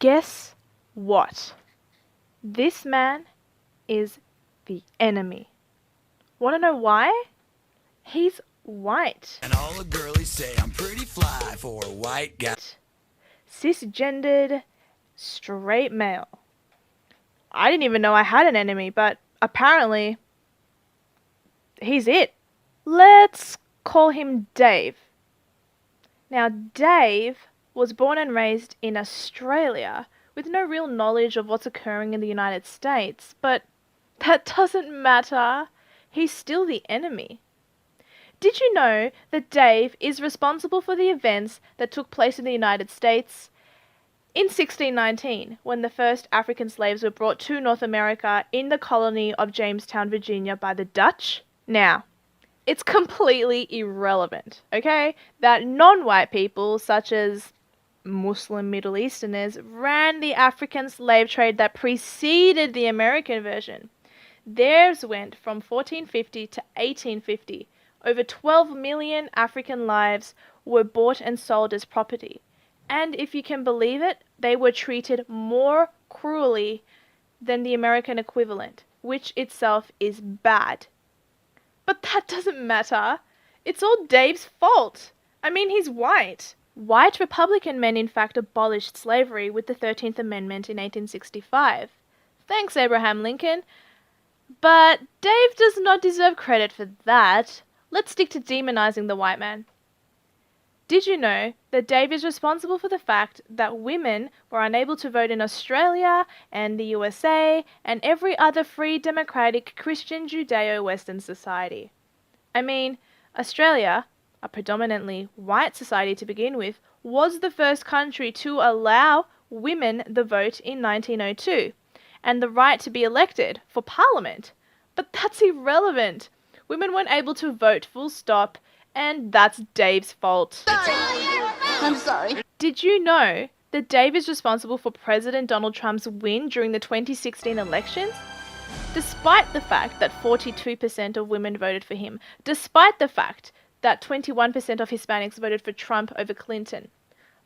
guess what? This man is the enemy. Want to know why? He's white. And all the girlies say I'm pretty fly for a white guy. Cisgendered, straight male. I didn't even know I had an enemy, but apparently he's it. Let's call him Dave. Now, Dave was born and raised in Australia with no real knowledge of what's occurring in the United States, but that doesn't matter. He's still the enemy. Did you know that Dave is responsible for the events that took place in the United States in 1619, when the first African slaves were brought to North America in the colony of Jamestown, Virginia by the Dutch? Now, it's completely irrelevant, okay, that non-white people, such as Muslim Middle Easterners, ran the African slave trade that preceded the American version. Theirs went from 1450 to 1850. Over 12 million African lives were bought and sold as property. And if you can believe it, they were treated more cruelly than the American equivalent, which itself is bad. But that doesn't matter. It's all Dave's fault. I mean, he's white. White Republican men, in fact, abolished slavery with the 13th Amendment in 1865. Thanks, Abraham Lincoln. But Dave does not deserve credit for that. Let's stick to demonizing the white man. Did you know that Dave is responsible for the fact that women were unable to vote in Australia and the USA and every other free, democratic, Christian, Judeo-Western society? I mean, Australia, a predominantly white society to begin with, was the first country to allow women the vote in 1902 and the right to be elected for Parliament. But that's irrelevant. Women weren't able to vote, full stop, and that's Dave's fault. I'm sorry. Did you know that Dave is responsible for President Donald Trump's win during the 2016 elections? Despite the fact that 42% of women voted for him, despite the fact that 21% of Hispanics voted for Trump over Clinton.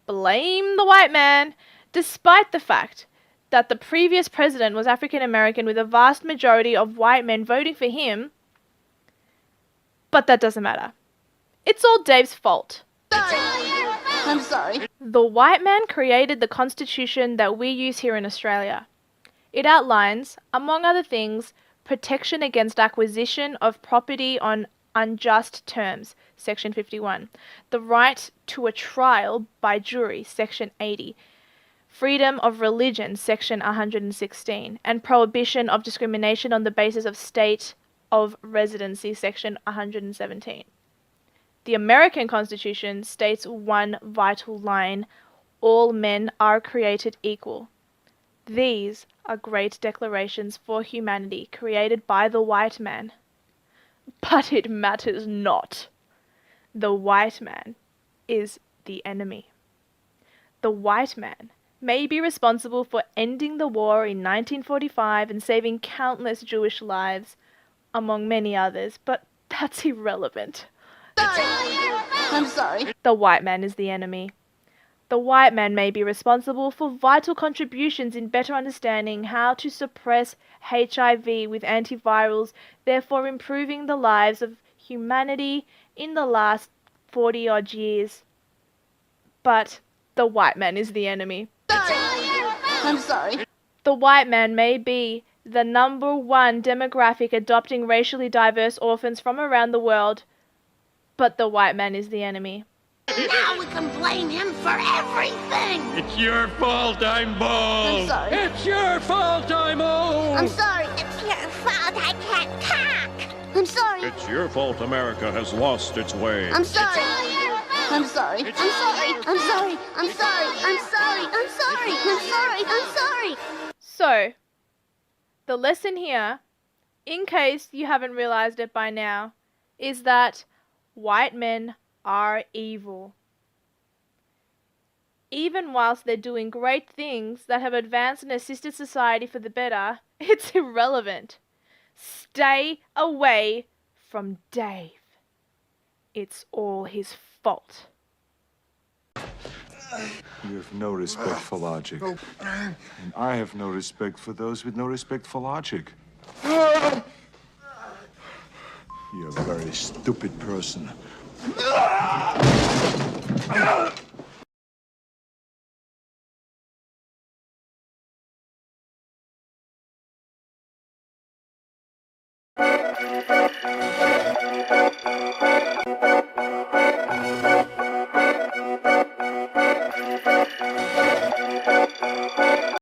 Blame the white man, despite the fact that the previous president was African American with a vast majority of white men voting for him. But that doesn't matter. It's all Dave's fault. I'm sorry. The white man created the constitution that we use here in Australia. It outlines, among other things, protection against acquisition of property on unjust terms, Section 51, the right to a trial by jury, Section 80, freedom of religion, Section 116, and prohibition of discrimination on the basis of state of residency, Section 117. The American Constitution states one vital line: all men are created equal. These are great declarations for humanity created by the white man. But it matters not. The white man is the enemy. The white man may be responsible for ending the war in 1945 and saving countless Jewish lives, among many others, but that's irrelevant. I'm sorry. The white man is the enemy. The white man may be responsible for vital contributions in better understanding how to suppress HIV with antivirals, therefore improving the lives of humanity in the last 40-odd years. But the white man is the enemy. I'm sorry. The white man may be the number one demographic adopting racially diverse orphans from around the world, but the white man is the enemy. Now we can blame him for everything. It's your fault I'm bald. I'm sorry. It's your fault I'm old. I'm sorry. It's your fault I can't talk. I'm sorry. It's your fault America has lost its way. I'm sorry. I'm sorry. I'm sorry. I'm sorry. I'm sorry. I'm sorry. I'm sorry. I'm sorry. I'm sorry. So, the lesson here, in case you haven't realized it by now, is that white men are evil. Even whilst they're doing great things that have advanced and assisted society for the better, it's irrelevant. Stay away from Dave. It's all his fault. You have no respect for logic. And I have no respect for those with no respect for logic. You're a very stupid person.